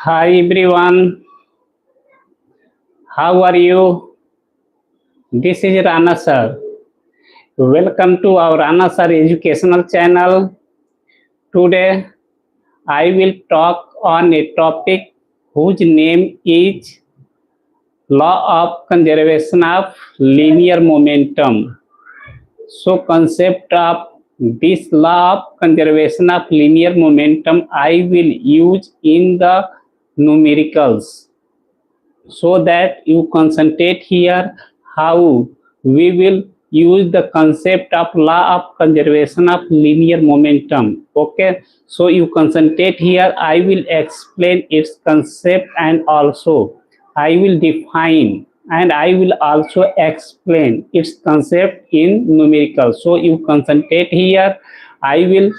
Hi everyone, how are you? This is Rana Sir. Welcome to our Rana Sir educational channel. Today I will talk on a topic whose name is Law of Conservation of Linear Momentum. So concept of this law of conservation of linear momentum I will use in the numericals, so that you concentrate here how we will use the concept of law of conservation of linear momentum. Okay, so you concentrate here. I will explain its concept and also I will define and I will also explain its concept in numerical. So you concentrate here. I will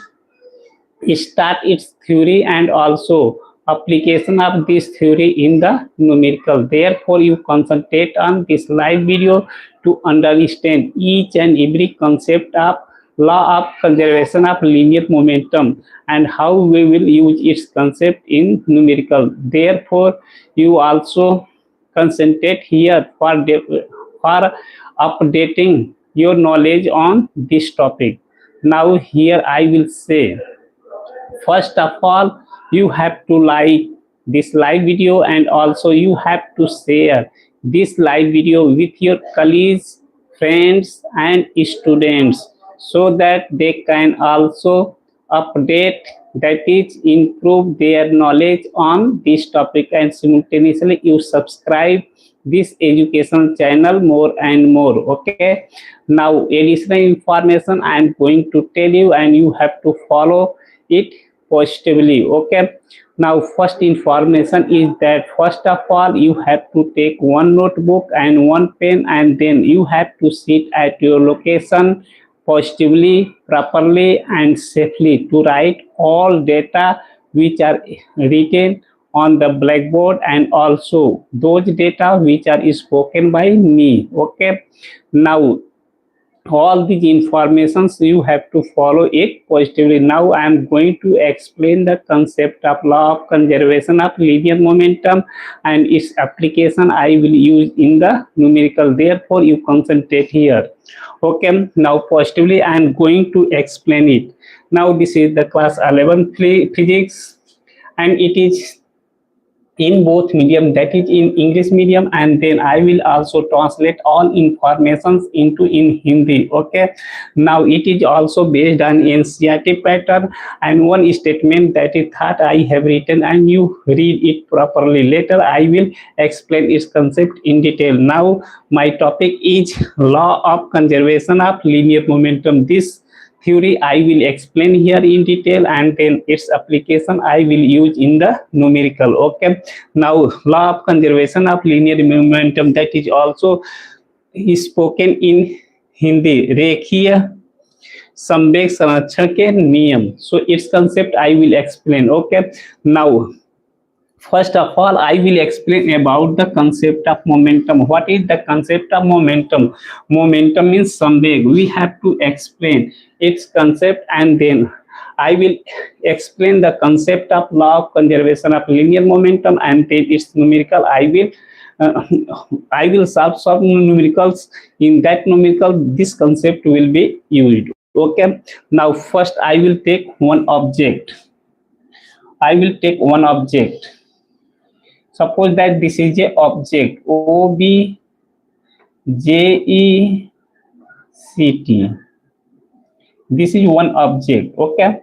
start its theory and also application of this theory in the numerical. Therefore, you concentrate on this live video to understand each and every concept of law of conservation of linear momentum and how we will use its concept in numerical. Therefore, you also concentrate here for updating your knowledge on this topic. Now here I will say, first of all, you have to like this live video and also you have to share this live video with your colleagues, friends and students, so that they can also update, that is improve their knowledge on this topic, and simultaneously you subscribe this education channel more and more. Okay, now additional information I am going to tell you and you have to follow it positively. Okay, now first information is that first of all you have to take one notebook and one pen, and then you have to sit at your location positively, properly and safely to write all data which are written on the blackboard and also those data which are spoken by me. Okay, now all these informations you have to follow it positively. Now I am going to explain the concept of law of conservation of linear momentum and its application I will use in the numerical. Therefore you concentrate here. Okay, now positively I am going to explain it. Now this is the class 11 physics and it is in both medium, that is in English medium, and then I will also translate all informations into in Hindi. Okay, now it is also based on NCERT pattern, and one statement that is that I have written and you read it properly. Later I will explain its concept in detail. Now my topic is law of conservation of linear momentum. This theory I will explain here in detail and then its application I will use in the numerical. Okay, now law of conservation of linear momentum, that is also spoken in Hindi, रेखीय संवेग संरक्षण के नियम. So its concept I will explain. Okay, now first of all I will explain about the concept of momentum. What is the concept of momentum? Momentum means samveg. We have to explain its concept and then I will explain the concept of law of conservation of linear momentum and then its numerical. I will solve some numericals. In that numerical this concept will be used. Okay, now first I will take one object. Suppose that this is a object OBJECT. This is one object. Okay,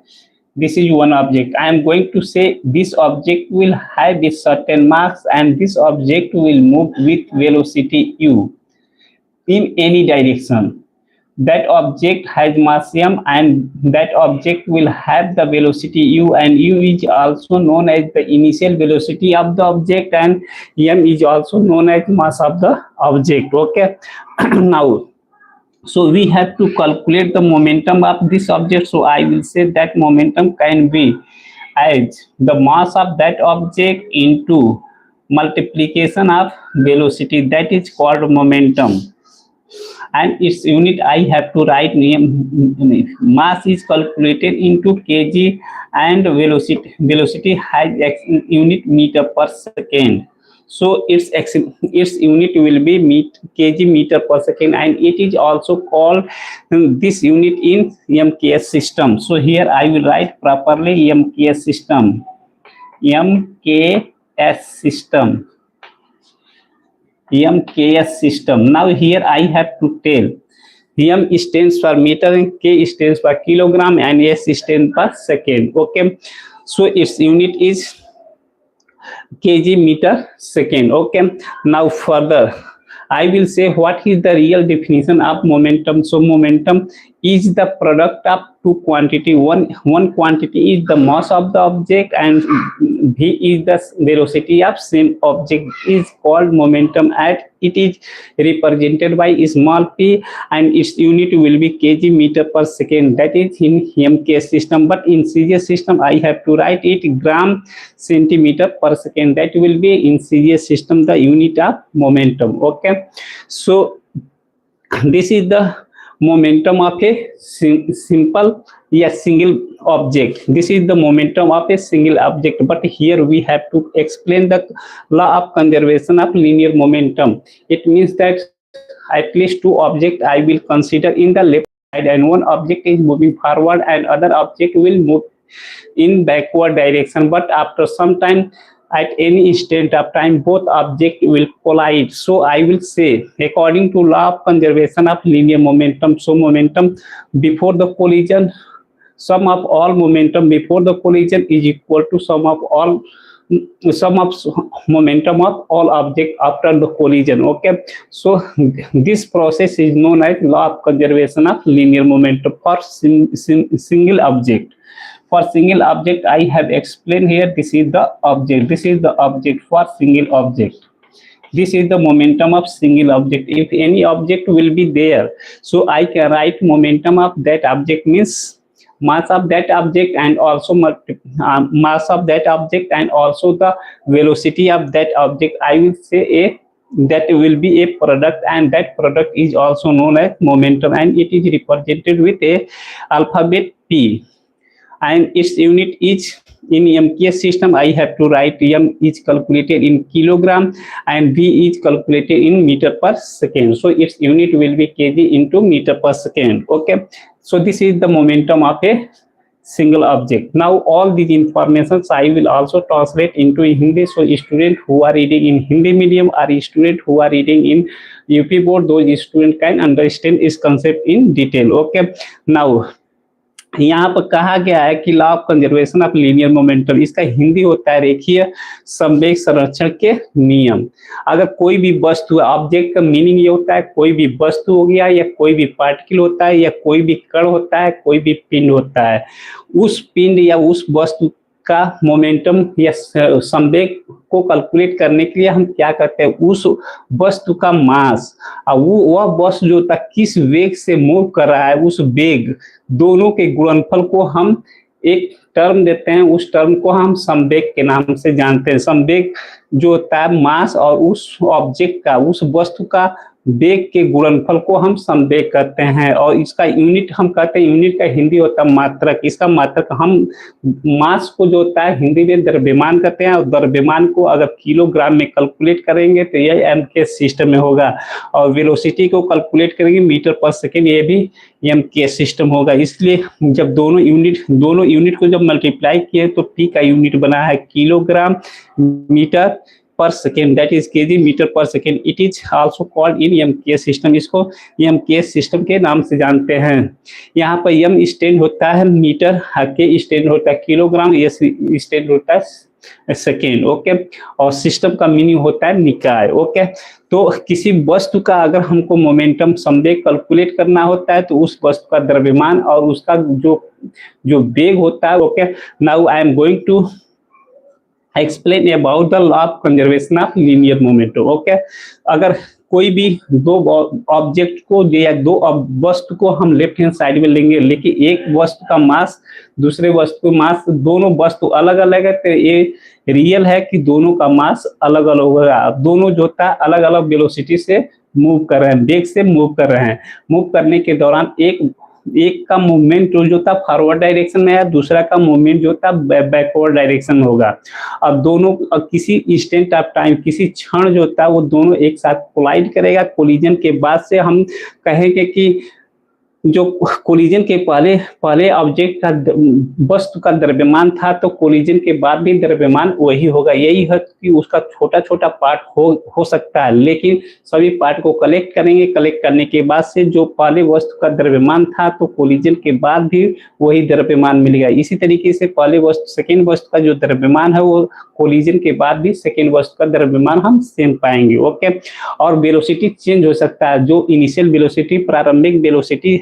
this is one object. I am going to say this object will have a certain mass and this object will move with velocity u in any direction. That object has mass m and that object will have the velocity u, and u is also known as the initial velocity of the object and m is also known as mass of the object. Okay, now so we have to calculate the momentum of this object. So I will say that momentum can be as the mass of that object into multiplication of velocity, that is called momentum. and its unit I have to write mass is calculated into kg and velocity has unit meter per second. So its unit will be kg meter per second, and it is also called this unit in MKS system. So here I will write properly MKS system. MKS system. MKS system. Now here I have to tell M stands for meter, K stands for kilogram, and S stands for second. Okay, so its unit is kg meter second. Okay, now further I will say what is the real definition of momentum. So momentum is the product of two quantity. One quantity is the mass of the object, and v is the velocity of same object, is called momentum, and it is represented by small p, and its unit will be kg meter per second. That is in MKS system, but in CGS system I have to write it gram centimeter per second. That will be in CGS system the unit of momentum. Okay, so this is the momentum of a simple single object. This is the momentum of a single object, but here we have to explain the law of conservation of linear momentum. It means that at least two objects I will consider in the left side, and one object is moving forward and other object will move in backward direction, but after some time, at any instant of time, both objects will collide. So I will say, according to law of conservation of linear momentum, so momentum before the collision, sum of all momentum before the collision is equal to sum of momentum of all objects after the collision. Okay, so this process is known as law of conservation of linear momentum for single object. For single object, I have explained here, this is the object. This is the object for single object. This is the momentum of single object. If any object will be there, so I can write momentum of that object means mass of that object, and also mass of that object, and also the velocity of that object. I will say that will be a product, and that product is also known as momentum, and it is represented with a alphabet P. And its unit is in MKS system. I have to write M is calculated in kilogram and V is calculated in meter per second. So its unit will be kg into meter per second. Okay, so this is the momentum of a single object. Now all these informations I will also translate into Hindi. So students who are reading in Hindi medium or students who are reading in UP board, those students can understand this concept in detail. Okay, now यहाँ पर कहा गया है कि law of conservation of linear momentum, इसका हिंदी होता है रेखीय संवेग संरक्षण के नियम। अगर कोई भी वस्तु, ऑब्जेक्ट का मीनिंग ये होता है कोई भी वस्तु हो गया, या कोई भी पार्टिकल होता है, या कोई भी कण होता है, कोई भी पिंड होता है, उस पिंड या उस वस्तु का मोमेंटम या संवेग को कैलकुलेट करने के लिए हम क्या करते हैं, उस वस्तु का मास और वह वस्तु जो होता है किस वेग से मूव कर रहा है, उस वेग दोनों के गुणनफल को हम एक टर्म देते हैं। उस टर्म को हम संवेग के नाम से जानते हैं। संवेग जो होता है मास और उस ऑब्जेक्ट का, उस वस्तु का वेग के गुणनफल को हम संवेग कहते हैं, और इसका यूनिट हम कहते हैं, यूनिट का हिंदी होता है मात्रक। इसका मात्रक हम मास को जो होता है हिंदी में द्रव्यमान कहते हैं, और द्रव्यमान को अगर किलोग्राम में कैलकुलेट करेंगे तो यह एमकेएस सिस्टम में होगा, और वेलोसिटी को कैलकुलेट करेंगे मीटर पर सेकेंड, ये भी एमकेएस सिस्टम होगा। इसलिए जब दोनों यूनिट को जब मल्टीप्लाई किए तो पी का यूनिट बना है kilogram metre per second, that is KG metre per second. It is also called in MKS system, इसको एमकेएस सिस्टम के नाम से जानते हैं। यहाँ पर एम स्टैंड होता है मीटर, के स्टैंड होता है किलोग्राम, एस स्टैंड होता है सेकेंड। ओके, और सिस्टम का मीनिंग होता है निकाय। ओके, तो किसी वस्तु का अगर हमको मोमेंटम संवेग कैलकुलेट करना होता है तो उस वस्तु का द्रव्यमान और उसका जो वेग होता है। Okay, now I am going to explain about the law of conservation of linear momentum. Okay, अगर कोई भी दो ऑब्जेक्ट को या दो वस्तु को हम लेफ्ट हैंड साइड में लेंगे, लेकिन एक वस्तु का मास दूसरे वस्तु का मास, दोनों वस्तु अलग अलग है, तो ये रियल है कि दोनों का मास अलग अलग होगा। दोनों जो होता है अलग अलग वेलोसिटी से मूव कर रहे हैं, वेग से मूव कर रहे हैं। मूव करने के दौरान एक का मूवमेंट जो था फॉरवर्ड डायरेक्शन में है, दूसरा का मूवमेंट जो था बैकवर्ड डायरेक्शन में होगा। अब दोनों किसी इंस्टेंट ऑफ टाइम, किसी क्षण जो था वो दोनों एक साथ कोलाइड करेगा। कोलिजन के बाद से हम कहेंगे कि जो कोलिजन के पहले पहले ऑब्जेक्ट का वस्तु का द्रव्यमान था, तो कोलिजन के बाद भी द्रव्यमान वही होगा। यही है कि उसका छोटा छोटा पार्ट हो सकता है, लेकिन सभी पार्ट को कलेक्ट करेंगे। कलेक्ट करने के बाद से जो पहले वस्तु का द्रव्यमान था, तो कोलिजन के बाद भी वही द्रव्यमान मिलेगा। इसी तरीके से पहले वस्तु सेकेंड वस्तु का जो द्रव्यमान है, वो कोलिजन के बाद भी सेकेंड वस्तु का द्रव्यमान हम सेम पाएंगे। ओके, और वेलोसिटी चेंज हो सकता है। जो इनिशियल वेलोसिटी, प्रारंभिक वेलोसिटी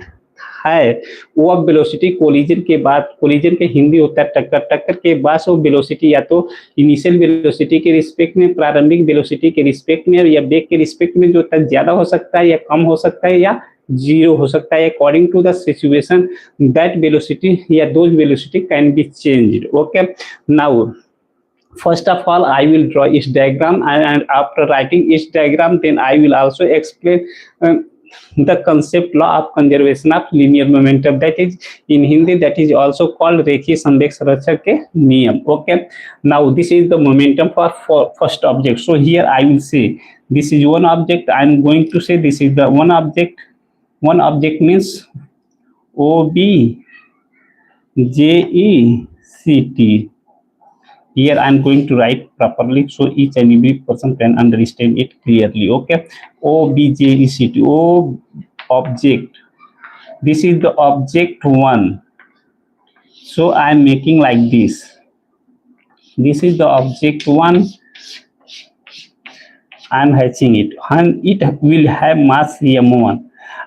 है, वो अब वेलोसिटी कोलिजन के बाद, कोलिजन के हिंदी होता है टक्कर, टक्कर के बाद वो वेलोसिटी या तो इनिशियल वेलोसिटी के रिस्पेक्ट में, प्रारंभिक वेलोसिटी के रिस्पेक्ट में या वेग के रिस्पेक्ट में जो है ज्यादा हो सकता है या कम हो सकता है या जीरो हो सकता है, according to the situation that velocity या those velocity can be changed. Okay, now first of all I will draw its diagram, and after writing its diagram then I will also explain the concept law of conservation of linear momentum, that is in Hindi that is also called रेखीय संवेग संरक्षण के नियम। Okay, now this is the momentum for first object. So here I will say this is one object. I am going to say this is the one object. One object means OB JECT. Here I am going to write properly so each and every person can understand it clearly. Okay, OBJECT, O object. This is the object 1. So I am making like this. This is the object 1. I am hatching it, and it will have mass m1,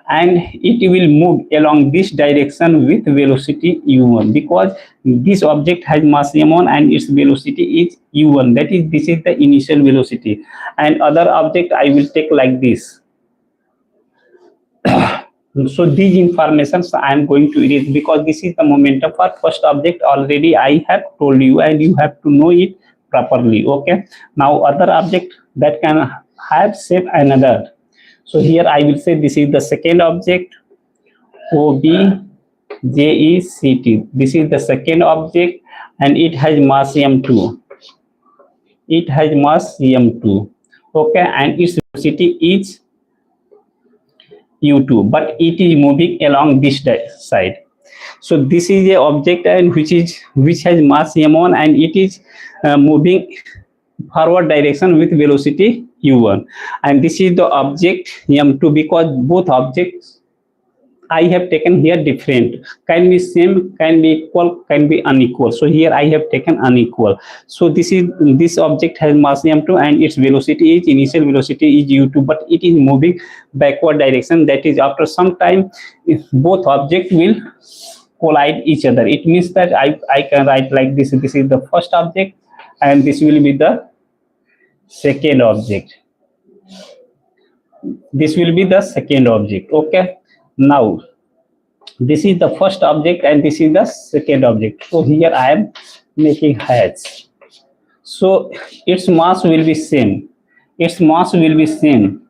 and it will move along this direction with velocity u1, because this object has mass m1 and its velocity is u1, that is this is the initial velocity. And other object I will take like this. So these informations I am going to erase, because this is the momentum for first object. Already I have told you and you have to know it properly. Okay, now other object that can have shape another. So here I will say this is the second object, OBJECT. This is the second object and it has mass m2. It has mass m2. Okay, and its velocity is u2, but it is moving along this side. So this is a object and which has mass m1 and it is moving forward direction with velocity u1, and this is the object m2, because both objects I have taken here different, can be same, can be equal, can be unequal. So here I have taken unequal. So this object has mass m2 and its velocity is, initial velocity is u2, but it is moving backward direction. That is, after some time if both objects will collide each other. It means that I can write like this. This is the first object and this will be the second object. This will be the second object. Okay, now this is the first object and this is the second object. So here I am making hatch. So its mass will be same. Its mass will be same.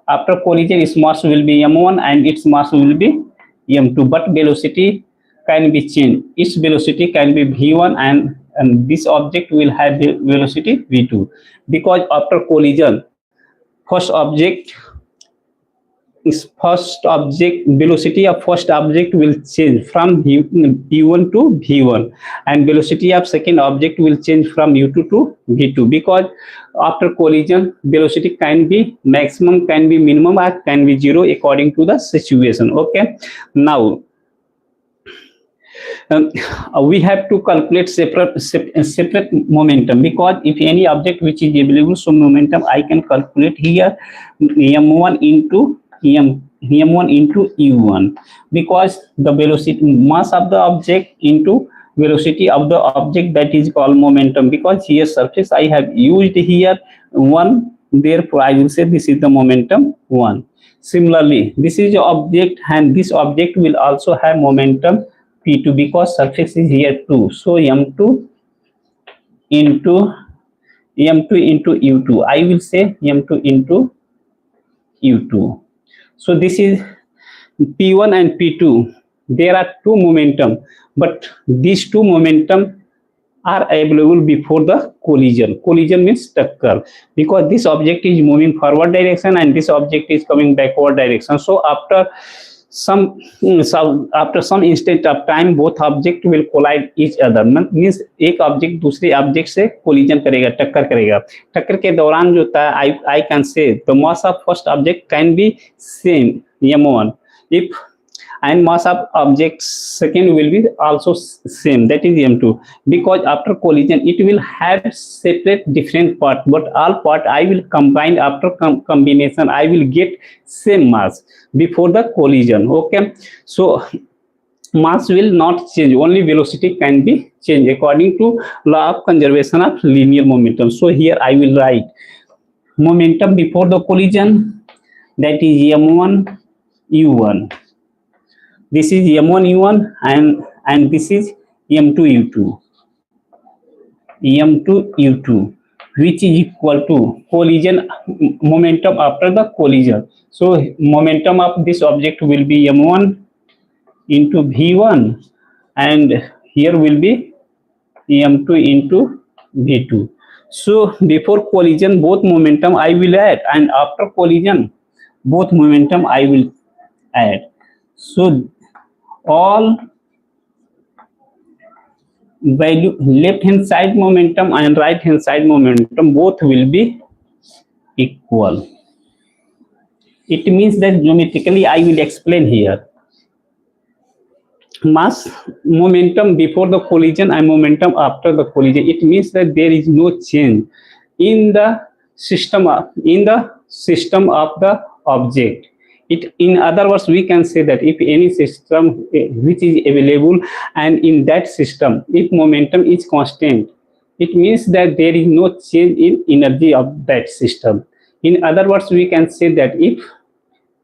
After collision, its mass will be m1 and its mass will be m2, but velocity can be changed. Its velocity can be v1 and this object will have velocity v2, because after collision first object velocity of first object will change from u1 to v1, and velocity of second object will change from u2 to v2, because after collision velocity can be maximum, can be minimum, or can be zero according to the situation. Okay, now we have to calculate separate momentum, because if any object which is available, so momentum I can calculate here m1 into u1, because the velocity mass of the object into velocity of the object, that is called momentum, because here surface I have used here 1, therefore I will say this is the momentum 1. Similarly, this is the object and this object will also have momentum p2, because surface is here 2, so m2 into u2, I will say m2 into u2. So this is p1 and p2. There are two momentum, but these two momentum are available before the collision. Collision means takkar, because this object is moving forward direction and this object is coming backward direction. So some after some instant of time both object will collide each other. Means एक object दूसरे object से collision करेगा, टक्कर करेगा. टक्कर के दौरान जो होता है I can say the mass of first object can be same m1 if and mass of object second will be also same, that is m2, because after collision it will have separate different part, but all part I will combine. After combination I will get same mass before the collision. Okay, so mass will not change, only velocity can be changed according to law of conservation of linear momentum. So here I will write momentum before the collision, that is m1 u1. This is m1 u1 and this is m2 u2. m2 u2 which is equal to collision momentum after the collision. So momentum of this object will be m1 into v1 and here will be m2 into v2. So before collision both momentum I will add, and after collision both momentum I will add. So all value left hand side momentum and right hand side momentum both will be equal. It means that geometrically I will explain here. Mass momentum before the collision and momentum after the collision, it means that there is no change in the system of the object. In other words, we can say that if any system which is available and in that system if momentum is constant, it means that there is no change in energy of that system. In other words, we can say that if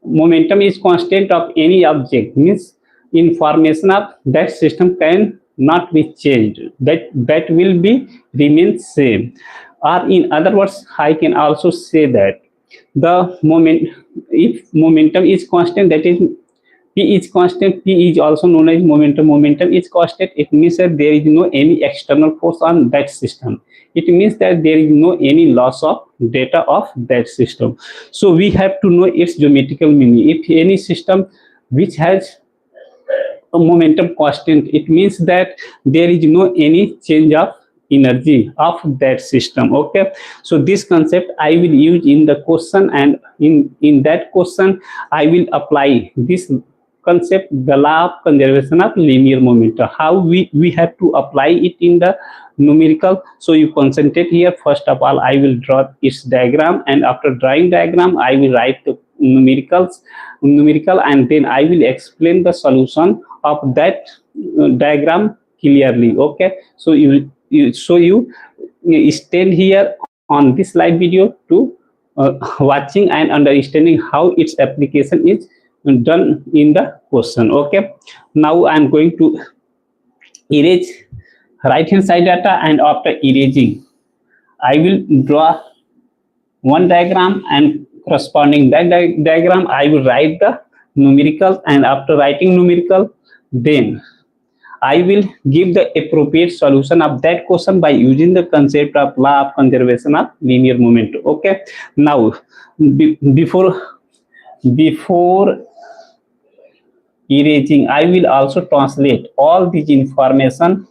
momentum is constant of any object, means information of that system can not be changed, that will be remain same. Or in other words, I can also say that the moment if momentum is constant, that is p is constant, p is also known as momentum is constant, it means that there is no any external force on that system. It means that there is no any loss of data of that system. So we have to know its geometrical meaning. If any system which has a momentum constant, it means that there is no any change of energy of that system. Okay, so this concept I will use in the question, and in that question I will apply this concept, the law of conservation of linear momentum. How we have to apply it in the numerical. So you concentrate here. First of all I will draw its diagram, and after drawing diagram I will write the numerical, and then I will explain the solution of that diagram clearly. Okay, so you stand here on this live video to watching and understanding how its application is done in the question. Okay, now I am going to erase right hand side data, and after erasing I will draw one diagram, and corresponding that diagram I will write the numerical, and after writing numerical then I will give the appropriate solution of that question by using the concept of law of conservation of linear momentum. Okay, now before erasing I will also translate all this information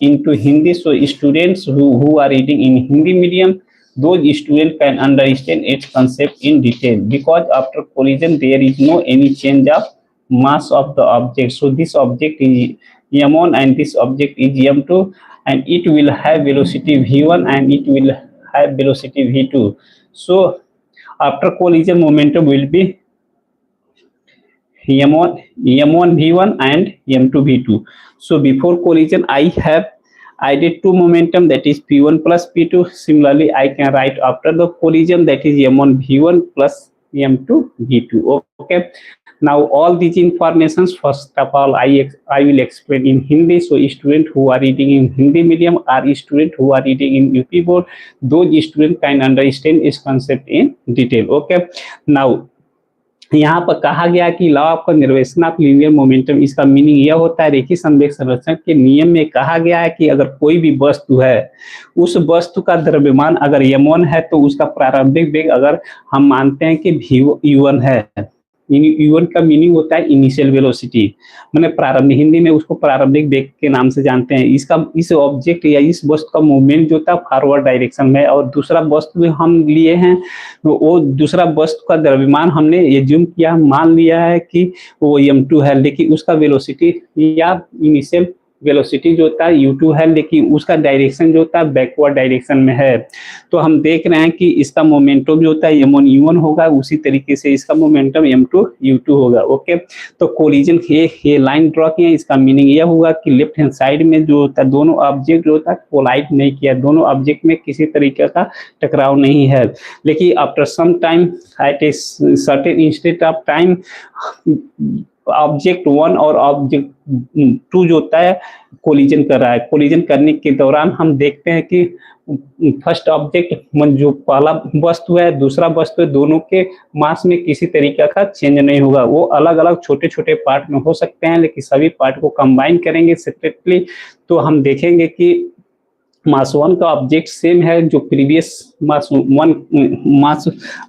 into Hindi, so students who are reading in Hindi medium, those students can understand its concept in detail, because after collision there is no any change of mass of the object. So this object is m1 and this object is m2, and it will have velocity v1 and it will have velocity v2. So after collision momentum will be m1 v1 and m2 v2. So before collision I have added two momentum, that is p1 plus p2. Similarly I can write after the collision, that is m1 v1 plus m2 v2. Okay, now all these informations first of all I will explain in Hindi. So students who are reading in Hindi medium or students who are reading in UP board, those students can understand this concept in detail. Okay, now यहाँ पर कहा गया कि law of conservation of linear momentum, इसका meaning यह होता है, रेखीय संवेग संरक्षण के नियम में कहा गया है कि अगर कोई भी वस्तु है, उस वस्तु का द्रव्यमान अगर m1 है तो उसका प्रारंभिक वेग अगर हम मानते हैं कि v1 है, u1 का मीनिंग होता है इनिशियल वेलोसिटी, मैंने प्रारंभिक, हिंदी में उसको प्रारंभिक वेग के नाम से जानते हैं। इसका इस ऑब्जेक्ट या इस वस्तु का मूवमेंट जो था फॉरवर्ड डायरेक्शन में, और दूसरा वस्तु जो हम लिए हैं वो दूसरा वस्तु का द्रव्यमान हमने एज्यूम किया, मान लिया है कि वो m2 है, लेकिन उसका वेलोसिटी या इनिशियल वेलोसिटी जो होता है u2 है, लेकिन उसका डायरेक्शन जो होता है बैकवर्ड डायरेक्शन में है। तो हम देख रहे हैं कि इसका मोमेंटम जो होता है m1 u1 होगा, उसी तरीके से इसका मोमेंटम m2 u2 होगा। ओके, तो कोलिजन ये लाइन ड्रॉ किया, इसका मीनिंग यह होगा कि लेफ्ट हैंड साइड में जो होता है दोनों ऑब्जेक्ट जो होता है कोलाइड नहीं किया, दोनों ऑब्जेक्ट में किसी तरीके का टकराव नहीं है। लेकिन after some time at a certain instant of time object 1 और ऑब्जेक्ट 2 जो होता है कोलिजन कर रहा है। कोलिजन करने के दौरान हम देखते हैं कि फर्स्ट ऑब्जेक्ट जो पहला वस्तु है, दूसरा वस्तु है, दोनों के मास में किसी तरीके का चेंज नहीं होगा। वो अलग अलग छोटे छोटे पार्ट में हो सकते हैं, लेकिन सभी पार्ट को कंबाइन करेंगे सेपरेटली तो हम देखेंगे कि मास 1 का ऑब्जेक्ट सेम है जो प्रीवियस मास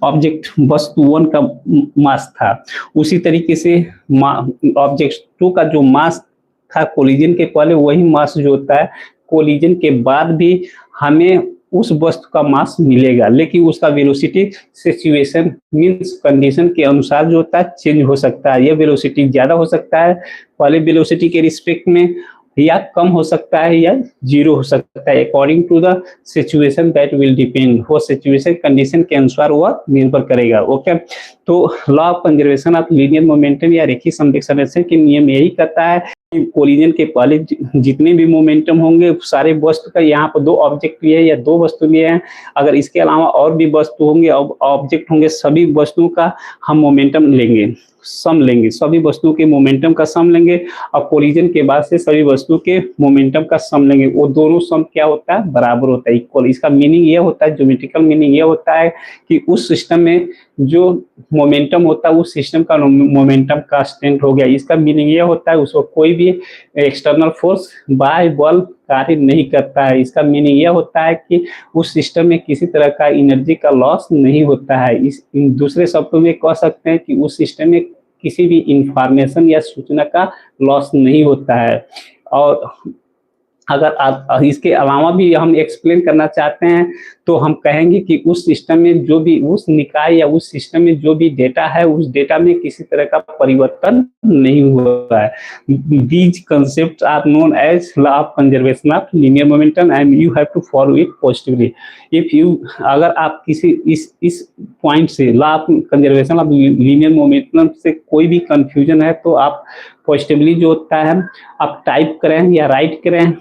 ऑब्जेक्ट वस्तु 1 का मास था। उसी तरीके से ऑब्जेक्ट 2 का जो मास था कोलिजन के पहले, वही मास जो होता है कोलिजन के बाद भी हमें उस वस्तु का मास मिलेगा, लेकिन उसका वेलोसिटी सिचुएशन मींस कंडीशन के अनुसार जो होता है चेंज हो सकता है। यह वेलोसिटी ज्यादा हो सकता है पहले वेलोसिटी के रिस्पेक्ट में, या कम हो सकता है, या जीरो हो सकता है, according to the situation that will depend. वो सिचुएशन कंडीशन के अनुसार वह निर्भर करेगा। ओके, तो law of conservation of linear momentum या रेखीय संवेग संरक्षण के नियम यही कहता है कि कोलिजन के पहले जितने भी मोमेंटम होंगे सारे वस्तु का, यहाँ पर 2 ऑब्जेक्ट लिए या 2 वस्तु लिए हैं, अगर इसके अलावा और भी वस्तु होंगे ऑब्जेक्ट होंगे, सभी वस्तुओं का हम मोमेंटम लेंगे, सम लेंगे, सभी वस्तुओं के मोमेंटम का सम लेंगे, और कोलिजन के बाद से सभी वस्तुओं के मोमेंटम का सम लेंगे। वो दोनों सम क्या होता है, बराबर होता है, इक्वल। इसका मीनिंग ये होता है, ज्योमेट्रिकल मीनिंग ये होता है कि उस सिस्टम में जो मोमेंटम होता है उस सिस्टम का मोमेंटम कांस्टेंट हो गया। इसका मीनिंग ये होता है उसको कोई भी एक्सटर्नल फोर्स बाय बल कार्य नहीं करता है। इसका मीनिंग यह होता है कि उस सिस्टम में किसी तरह का एनर्जी का लॉस नहीं होता है। इस दूसरे शब्दों में कह सकते हैं कि उस सिस्टम में किसी भी इंफॉर्मेशन या सूचना का लॉस नहीं होता है। और अगर आप इसके अलावा भी हम एक्सप्लेन करना चाहते हैं तो हम कहेंगे कि उस सिस्टम में जो भी उस निकाय या उस सिस्टम में जो भी डेटा है उस डेटा में किसी तरह का परिवर्तन नहीं हुआ है। These concept are known as law of conservation of linear momentum and you have to follow it positively. If you अगर आप किसी इस पॉइंट से law of conservation of linear momentum से कोई भी कंफ्यूजन है तो आप पॉजिटिवली जो होता है आप टाइप करें या राइट करें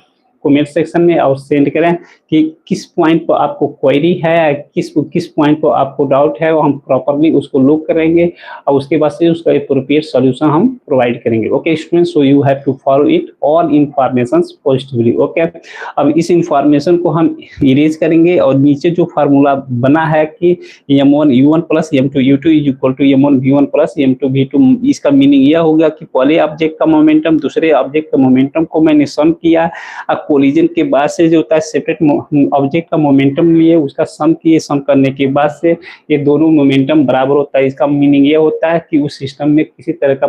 कमेंट सेक्शन में और सेंड करें कि किस पॉइंट पर आपको क्वेरी है, किस पॉइंट पर आपको डाउट है, वो हम प्रॉपरली उसको लुक करेंगे और उसके बाद से उसका एप्रोप्रिएट सॉल्यूशन हम प्रोवाइड करेंगे। Okay students, so you have to follow it all informations positively. Okay, अब इस इंफॉर्मेशन को हम इरेज करेंगे और नीचे जो फार्मूला बना है कि m1 u1 plus m2 u2 is equal to m1 v1 plus m2 v2, इसका मीनिंग यह होगा कि पहले ऑब्जेक्ट का मोमेंटम दूसरे ऑब्जेक्ट का मोमेंटम को मैंने सम किया, कोलिजन के बाद से जो होता है सेपरेट ऑब्जेक्ट का मोमेंटम लिए उसका सम किए, सम करने के बाद से ये दोनों मोमेंटम बराबर होता है। इसका मीनिंग ये होता है कि उस सिस्टम में किसी तरह का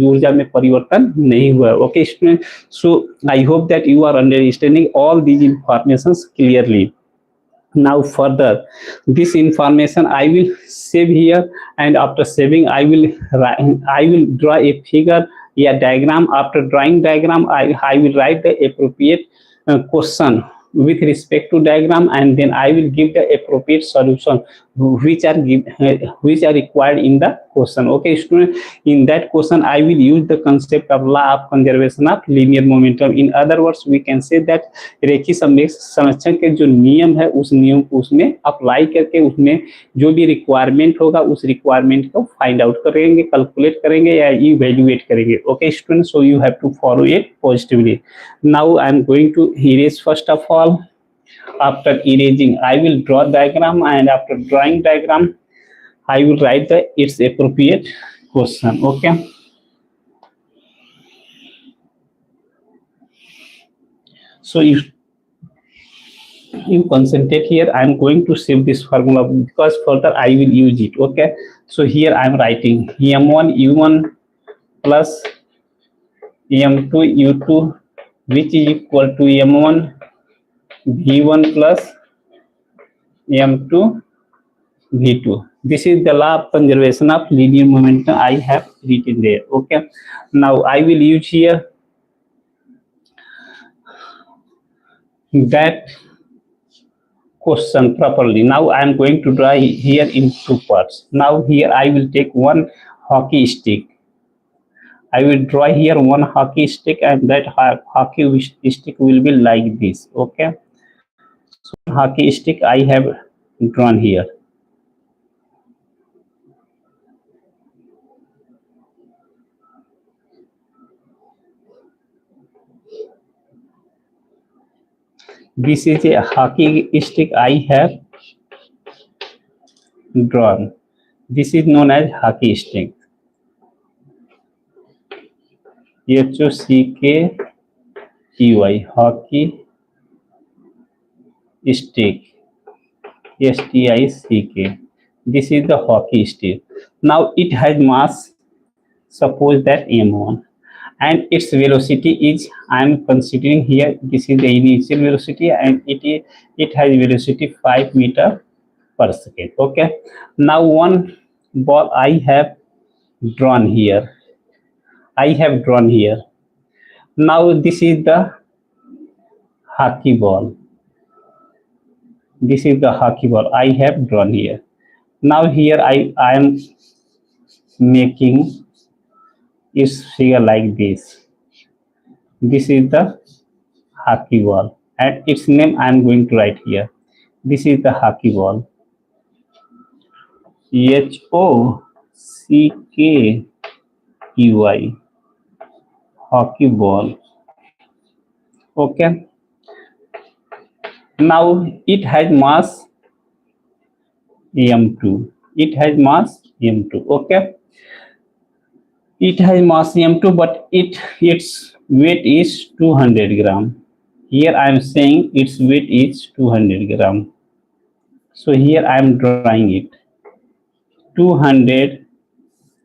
ऊर्जा में परिवर्तन नहीं हुआ। Okay student, so I hope that you are understanding all these informations clearly. Now further this information I will save here, and after saving I will draw a figure a diagram. After drawing diagram I will write the appropriate question with respect to diagram, and then I will give the appropriate solution which are required in the question. Okay student, in that question I will use the concept of law of conservation of linear momentum. In other words we can say that रेखीय संवेग संरक्षण के जो नियम है उस नियम को उसमें अप्लाई करके उसमें जो भी रिक्वायरमेंट होगा उस रिक्वायरमेंट को फाइंड आउट करेंगे, कैलकुलेट करेंगे या इवैल्यूएट करेंगे। Okay student, so you have to follow it positively. Now I am going to erase first of all. After erasing I will draw diagram, and after drawing diagram I will write the its appropriate question. Okay. So if you concentrate here, I am going to save this formula because further I will use it. Okay. So here I am writing m1 u1 plus m2 u2, which is equal to m1 v1 plus m2 v2. This is the law of conservation of linear momentum I have written there. Okay. Now I will use here that question properly. Now I am going to draw here in two parts. Now here I will take one hockey stick. I will draw here one hockey stick, and that hockey stick will be like this. Okay. So hockey stick I have drawn here. This is a hockey stick I have drawn. This is known as hockey stick. HOCKEY, hockey stick. STICK. This is the hockey stick. Now it has mass. Suppose that m1, and its velocity is, I am considering here, this is the initial velocity, and it has velocity 5 meter per second. Okay. Now one ball I have drawn here. Now this is the hockey ball. This is the hockey ball I have drawn here. Now here I am making its figure like this. This is the hockey ball, and its name I am going to write here. This is the hockey ball. HOCKEY, hockey ball. Okay. Now it has mass m2. It has mass m2. Okay. It has mass m2, but its weight is 200 gram. Here I am saying its weight is 200 gram. So here I am drawing it. 200.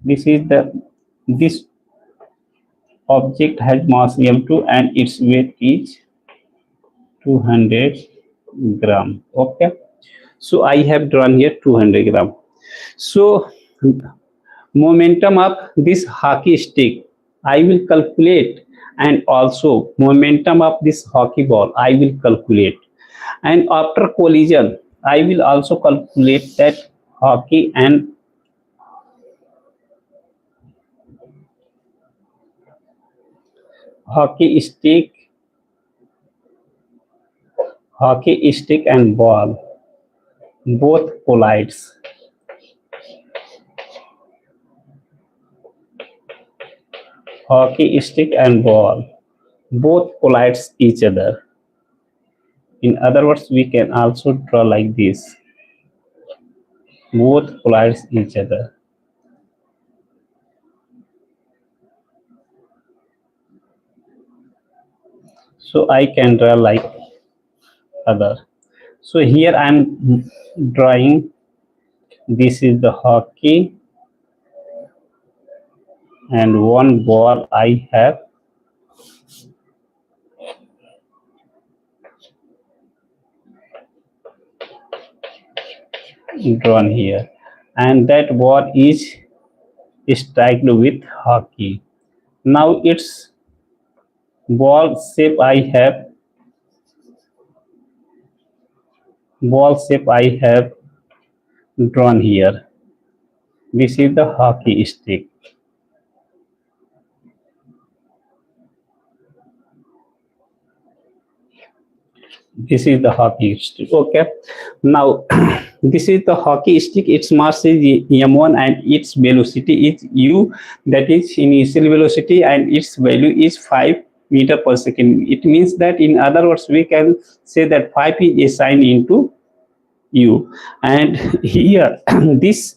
This object has mass m2 and its weight is 200 gram. Okay. So I have drawn here 200 gram. So momentum of this hockey stick I will calculate, and also momentum of this hockey ball I will calculate, and after collision I will also calculate that hockey stick and ball both collides. Hockey stick and ball both collides each other. In other words, we can also draw like this. Both collides each other. So I can draw like other. So here I am drawing. This is the hockey, and one ball I have drawn here, and that ball is stacked with hockey. Now its ball shape I have drawn here. This is the hockey stick. This is the hockey stick. Okay. Now this is the hockey stick. Its mass is m1 and its velocity is u, that is initial velocity, and its value is 5 meter per second. It means that, in other words, we can say that 5 is assigned into u, and here this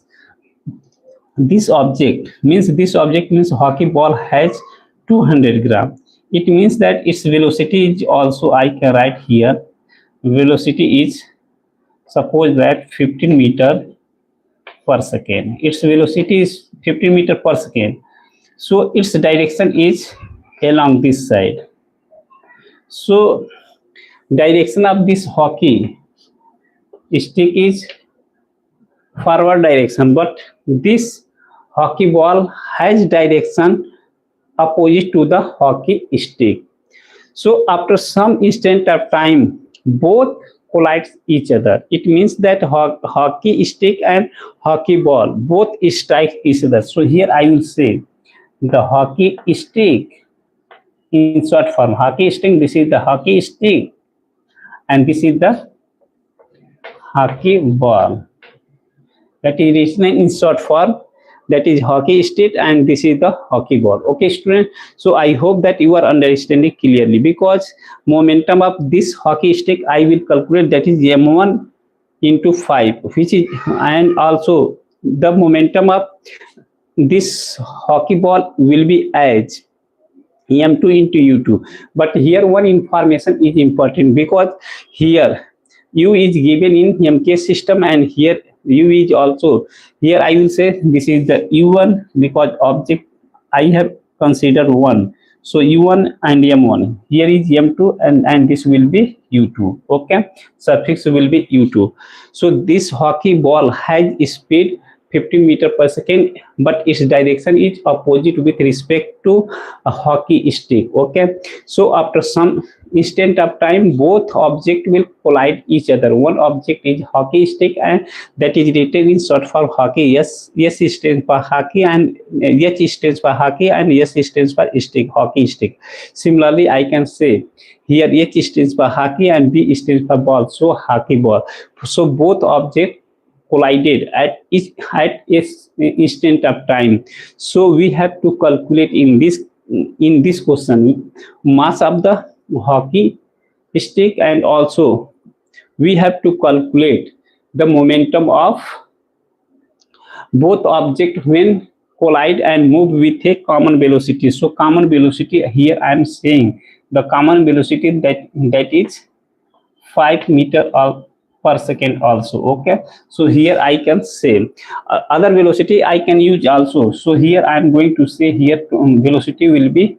this object means hockey ball has 200 gram. It means that its velocity is also, I can write here, velocity is, suppose that 15 meter per second. Its velocity is 15 meter per second. So its direction is along this side. So direction of this hockey stick is forward direction, but this hockey ball has direction opposite to the hockey stick. So after some instant of time, both collide each other. It means that hockey stick and hockey ball both strike each other. So here I will say the hockey stick in short form. Hockey stick. This is the hockey stick, and this is the hockey ball. That is written in short form. That is hockey stick, and this is the hockey ball. Okay, student. So I hope that you are understanding clearly, because momentum of this hockey stick I will calculate, that is m1 into 5, which is, and also the momentum of this hockey ball will be as m2 into u2. But here one information is important, because here u is given in mk system, and here u is also, here I will say this is the u1, because object I have considered 1. So u1 and m1, here is m2, and this will be u2. Okay, suffix will be u2. So this hockey ball has speed 15 meter per second, but its direction is opposite with respect to a hockey stick. Okay, so after some instant of time, both object will collide each other. One object is hockey stick, and that is written in short form hockey. Yes stands for hockey, and H stands for hockey, and S stands for stick, hockey stick. Similarly, I can say here H stands for hockey and B stands for ball, so hockey ball. So both objects collided at its instant of time. So we have to calculate in this question mass of the hockey stick, and also we have to calculate the momentum of both objects when collide and move with a common velocity. So common velocity, here I am saying the common velocity that is 5 meter per second also. Okay, so here I can say other velocity I can use also. So here I am going to say here velocity will be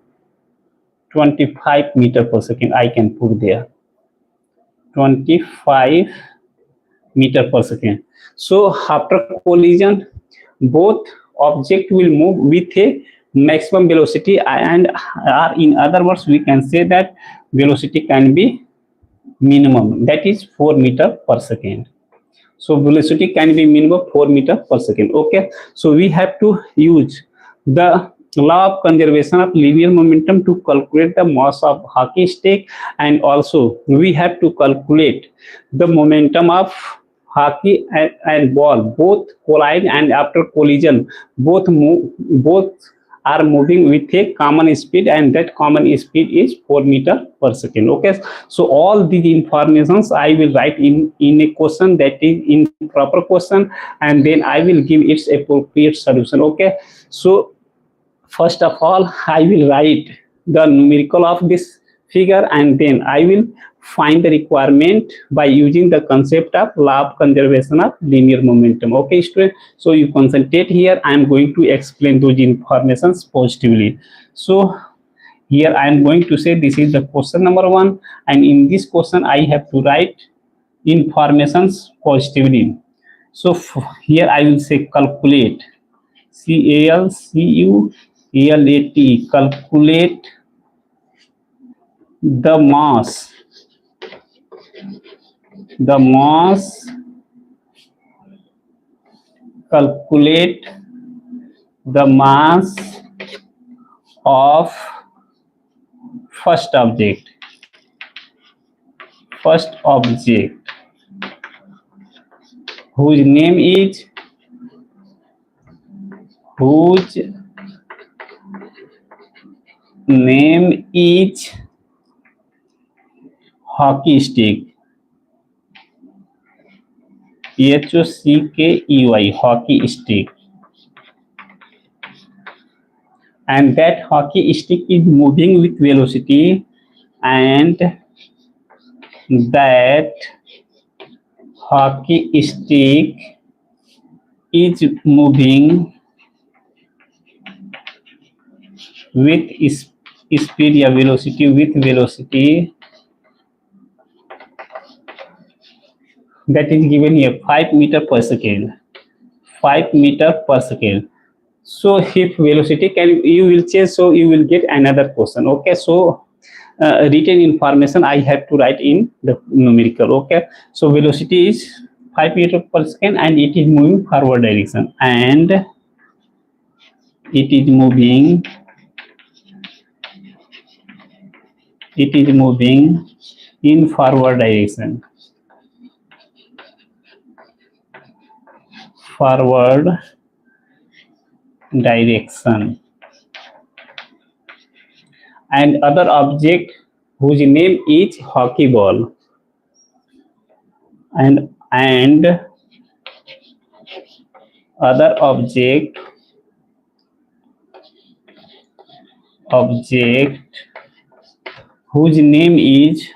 25 meter per second. I can put there 25 meter per second. So after collision, both object will move with a maximum velocity, and in other words we can say that velocity can be minimum, that is 4 meter per second. So velocity can be minimum 4 meter per second. Okay, so we have to use the law of conservation of linear momentum to calculate the mass of hockey stick, and also we have to calculate the momentum of hockey and ball both collide, and after collision both are moving with a common speed, and that common speed is 4 meter per second. Okay, so all these informations I will write in a question, that is in proper question, and then I will give its appropriate solution. Okay, so first of all I will write the numerical of this figure, and then I will find the requirement by using the concept of law of conservation of linear momentum. Okay, student, so you concentrate here. I am going to explain those informations positively. So here I am going to say this is the question number 1, and in this question I have to write informations positively. So here I will say calculate, calculate, calculate the mass calculate the mass of first object whose name is hockey stick, HOCKEY, hockey stick. and that hockey stick is moving with velocity, and that hockey stick is moving with speed, या velocity, with velocity that is given here 5 meter per second, 5 meter per second. So if velocity can you will change, so you will get another question. Okay, so written information I have to write in the numerical. Okay, so velocity is 5 meter per second and it is moving forward direction, and it is moving in forward direction, forward direction, and other object whose name is hockey ball, and other object whose name is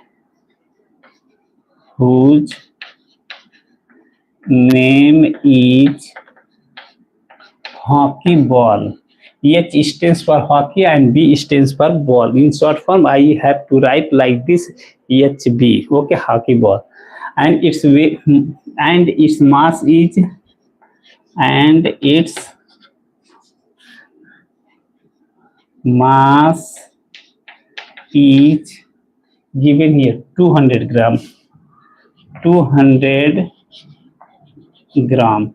hockey ball. H stands for hockey and B stands for ball. In short form, I have to write like this: HB. Okay, hockey ball, and its weight and its mass is given here 200 gram. 200 gram.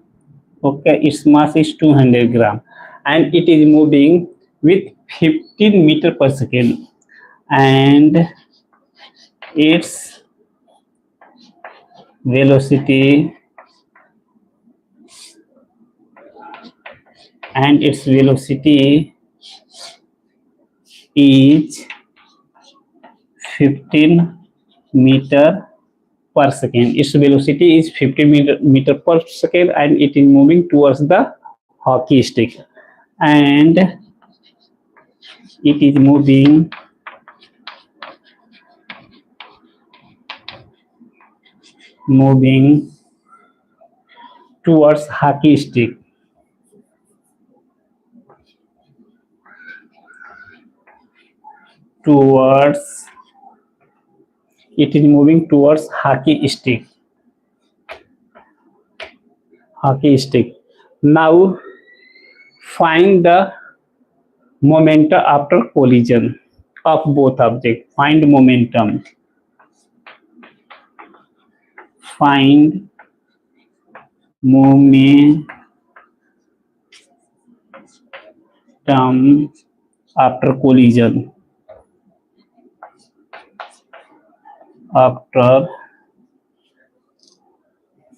Okay, its mass is 200 gram, and it is moving with 15 meter per second, and its velocity is 15 meter per second. Its velocity is 15 meter per second, and it is moving towards the hockey stick, and it is moving towards hockey stick, it is moving towards hockey stick. Now find the momentum after collision of both objects. Find momentum after collision.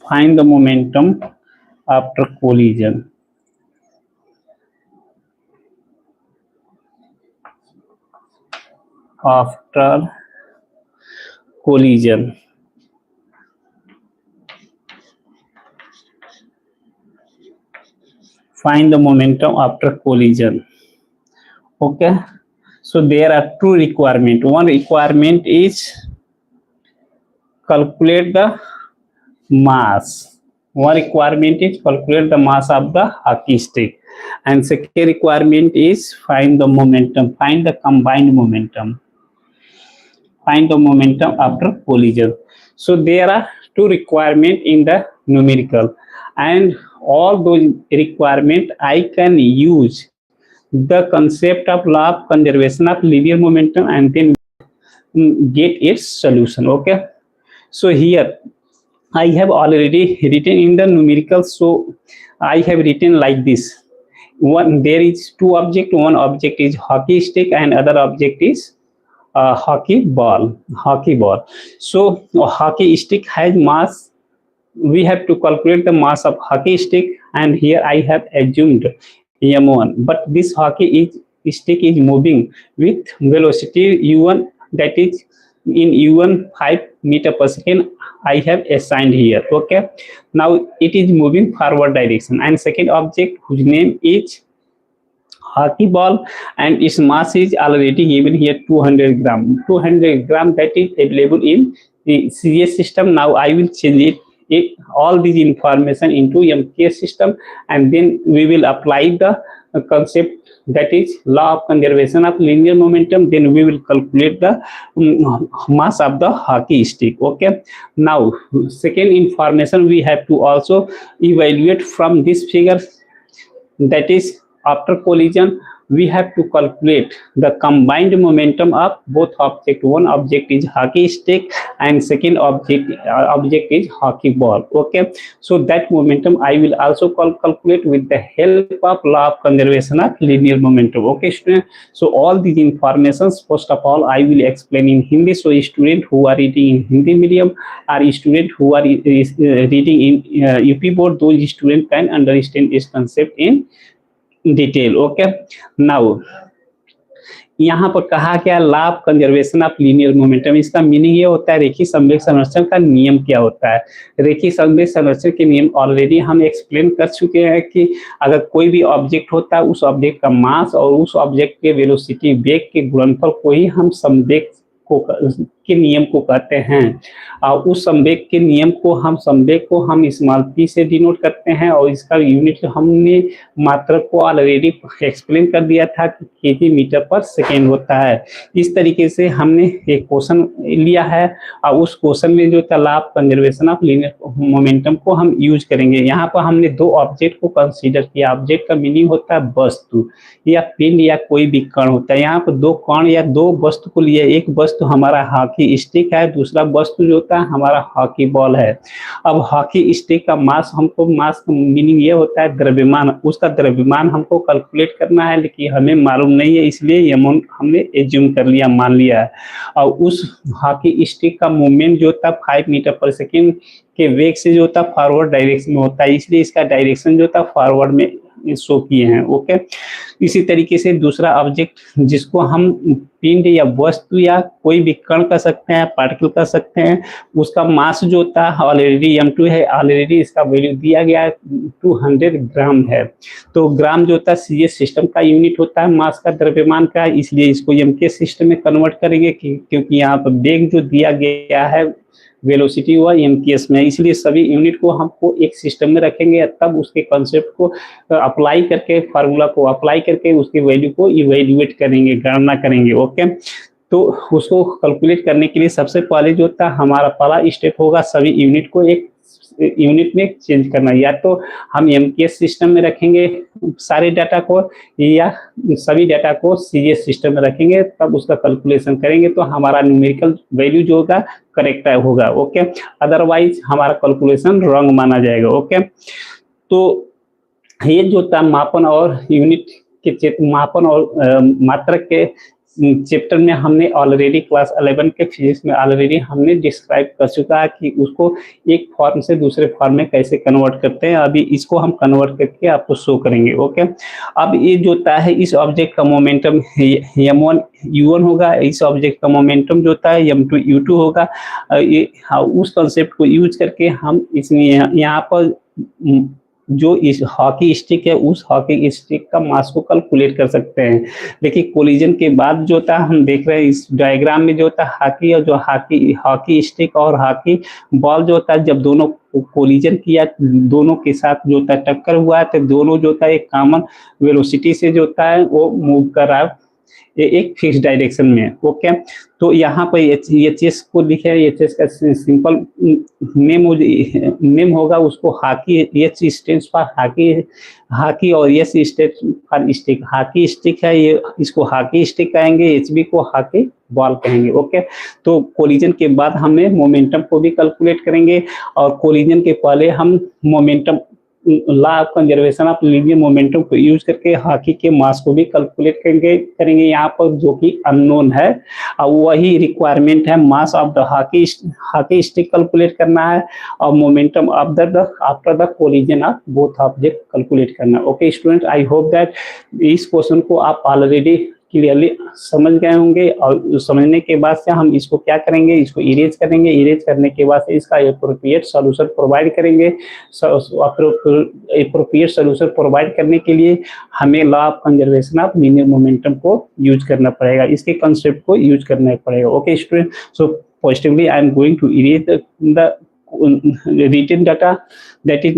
Find the momentum after collision. Find the momentum after collision. Okay, so there are two requirements. One requirement is calculate the mass. One requirement is calculate the mass of the hockey stick, and second requirement is find the momentum, find the combined momentum, find the momentum after collision. So there are two requirements in the numerical, and all those requirements I can use the concept of law of conservation of linear momentum and then get its solution. Okay, so here I have already written in the numerical, so I have written like this. There is two objects. One object is hockey stick and other object is hockey ball. So hockey stick has mass. We have to calculate the mass of hockey stick, and here I have assumed m1, but this hockey stick is moving with velocity u1, that is in u1 5 meter per second I have assigned here. Okay, now it is moving forward direction, and second object whose name is hockey ball, and its mass is already given here 200 gram. 200 gram that is available in the CS system. Now I will change all these information into MKS system, and then we will apply the concept, that is law of conservation of linear momentum. Then we will calculate the mass of the hockey stick. Okay, now second information we have to also evaluate from this figure, that is after collision we have to calculate the combined momentum of both object. One object is hockey stick and second object is hockey ball. Okay, so that momentum I will also calculate with the help of law of conservation of linear momentum. Okay student, so all these informations first of all I will explain in Hindi, so student who are reading in Hindi medium or student who are reading in UP board, those students can understand this concept in detail. Okay, now यहाँ पर कहा गया law of conservation of linear momentum, इसका meaning ये होता है रेखीय संवेग संरक्षण का नियम क्या होता है. रेखीय संवेग संरक्षण के नियम ऑलरेडी हम एक्सप्लेन कर चुके हैं कि अगर कोई भी ऑब्जेक्ट होता है उस ऑब्जेक्ट का मास और उस ऑब्जेक्ट के वेलोसिटी वेग के गुणनफल को ही हम संवेग के नियम को कहते हैं. और उस संवेग के नियम को हम संवेग को हम स्मॉल p से डिनोट करते हैं, और इसका यूनिट हमने मात्रक को ऑलरेडी एक्सप्लेन कर दिया था कि केजी मीटर पर सेकेंड होता है. इस तरीके से हमने एक क्वेश्चन लिया है और उस क्वेश्चन में जो था law of conservation of linear momentum को हम यूज करेंगे. यहाँ पर हमने दो ऑब्जेक्ट को कंसीडर किया. ऑब्जेक्ट का मीनिंग होता है वस्तु या पिंड या कोई भी कण होता है. यहाँ पर दो कण या दो वस्तु को लिया. एक वस्तु हमारा हॉकी स्टिक है, दूसरा वस्तु जो होता है हमारा हॉकी बॉल है. अब हॉकी स्टिक का मास हमको, मास का मीनिंग ये होता है द्रव्यमान. उसका द्रव्यमान हमको कैलकुलेट करना है लेकिन हमें मालूम नहीं है, इसलिए ये हमने एज्यूम कर लिया, मान लिया है. और उस हॉकी स्टिक का मूवमेंट जो था 5 मीटर पर सेकेंड के वेग से जो था फॉरवर्ड डायरेक्शन में होता है, इसलिए इसका डायरेक्शन जो था फॉरवर्ड में शो किए हैं. ओके, इसी तरीके से दूसरा ऑब्जेक्ट जिसको हम पिंड या वस्तु या कोई भी कण कर सकते हैं, पार्टिकल कर सकते हैं, उसका मास जो होता है ऑलरेडी m2 है. ऑलरेडी इसका वैल्यू दिया गया है 200 ग्राम है. तो ग्राम जो होता है सीएस सिस्टम का यूनिट होता है मास का, द्रव्यमान का, इसलिए इसको एम के सिस्टम में कन्वर्ट करेंगे क्योंकि यहाँ पर वेग जो दिया गया है वेलोसिटी हुआ एमकेएस में, इसलिए सभी यूनिट को हमको एक सिस्टम में रखेंगे, तब उसके कॉन्सेप्ट को अप्लाई करके, फार्मूला को अप्लाई करके उसकी वैल्यू को इवेल्युएट करेंगे, गणना करेंगे. ओके, तो उसको कैलकुलेट करने के लिए सबसे पहले जो था हमारा पहला स्टेप होगा सभी यूनिट को एक यूनिट में चेंज करना. या तो हम एमकेएस सिस्टम में रखेंगे सारे डाटा को, या सभी डाटा को सीएस सिस्टम में रखेंगे, तब उसका कैलकुलेशन करेंगे तो हमारा न्यूमेरिकल वैल्यू जो होगा करेक्ट होगा. ओके, अदरवाइज हमारा कैलकुलेशन रॉन्ग माना जाएगा. ओके, तो ये जो था मापन और यूनिट के मापन और मात्रक के चैप्टर में हमने ऑलरेडी क्लास 11 के फिजिक्स में ऑलरेडी हमने डिस्क्राइब कर चुका है कि उसको एक फॉर्म से दूसरे फॉर्म में कैसे कन्वर्ट करते हैं. अभी इसको हम कन्वर्ट करके आपको शो करेंगे. ओके, अब ये जो होता है इस ऑब्जेक्ट का मोमेंटम m1 u1 होगा, इस ऑब्जेक्ट का मोमेंटम जो होता है m2 u2 होगा. ये उस कंसेप्ट को यूज करके हम इसमें यहाँ पर जो इस हॉकी स्टिक है उस हॉकी स्टिक का मास को कैलकुलेट कर सकते हैं. लेकिन कोलिजन के बाद जो था हम देख रहे हैं इस डायग्राम में जो था हॉकी और जो हॉकी स्टिक और हॉकी बॉल जो था जब दोनों कोलिजन किया, दोनों के साथ जो था टक्कर हुआ है, तो दोनों जो था एक कॉमन वेलोसिटी से जो था वो मूव कर रहा है एक फिक्स डायरेक्शन में. ओके, तो यहाँ पर एच को लिखे, एच का सिंपल नेम होगा उसको hockey, H stands for hockey और S stands for stick. Hockey stick है ये, इसको हॉकी स्टिक कहेंगे, एचबी को हॉकी बॉल कहेंगे. ओके, तो कोलिजन के बाद हमें मोमेंटम को भी कैलकुलेट करेंगे, और कोलिजन के पहले हम momentum law of conservation of linear momentum को यूज करके हॉकी के मास को भी कैलकुलेट करेंगे यहाँ पर, जो कि अननोन है. और वही रिक्वायरमेंट है, mass of the hockey stick calculate करना है और momentum of the after the collision of both object calculate करना. Okay student, I hope that इस क्वेश्चन को आप ऑलरेडी क्लियरली समझ गए होंगे। और समझने के बाद से हम इसको क्या करेंगे, इसको इरेज करेंगे। इरेज करने के बाद से इसका एप्रोप्रिएट सॉल्यूशन प्रोवाइड करेंगे। एप्रोप्रिएट सॉल्यूशन प्रोवाइड करने के लिए हमें law of conservation of linear momentum को यूज करना पड़ेगा, इसके कंसेप्ट को यूज करना पड़ेगा। Okay student, so positively I am going to erase the written data, that is